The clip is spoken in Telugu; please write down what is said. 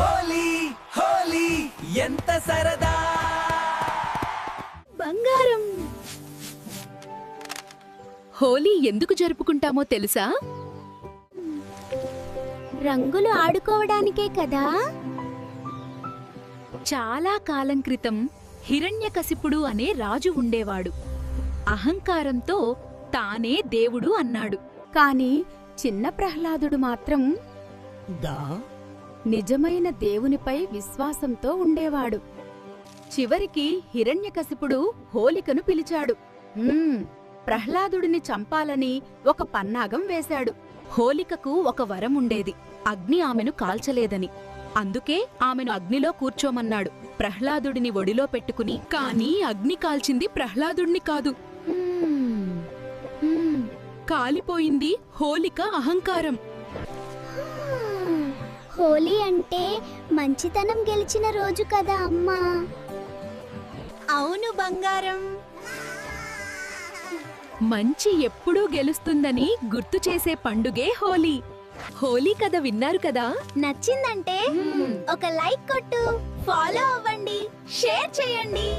హోలీ హోలీ ఎంత సరదా. బంగారం. హోలీ ఎందుకు జరుపుకుంటామో తెలుసా? రంగులు ఆడుకోవడానికే కదా. చాలా కాలం క్రితం హిరణ్యకశిపుడు అనే రాజు ఉండేవాడు. అహంకారంతో తానే దేవుడు అన్నాడు. కాని చిన్న ప్రహ్లాదుడు మాత్రం నిజమైన దేవునిపై విశ్వాసంతో ఉండేవాడు. చివరికి హిరణ్యకశిపుడు హోలికను పిలిచాడు. ప్రహ్లాదుడిని చంపాలని ఒక పన్నాగం వేశాడు. హోలికకు ఒక వరం ఉండేది, అగ్ని ఆమెను కాల్చలేదని. అందుకే ఆమెను అగ్నిలో కూర్చోమన్నాడు, ప్రహ్లాదుడిని ఒడిలో పెట్టుకుని. కానీ అగ్ని కాల్చింది ప్రహ్లాదుడిని కాదు, కాలిపోయింది హోలిక అహంకారం. హోలీ అంటే మంచితనం గెలిచిన రోజు కదా అమ్మా. అవును బంగారం. మంచి ఎప్పుడూ గెలుస్తుందని గుర్తు చేసే పండుగే హోలీ. హోలీ కథ విన్నారు కదా? నచ్చిందంటే ఒక లైక్ కొట్టు, ఫాలో అవ్వండి, షేర్ చేయండి.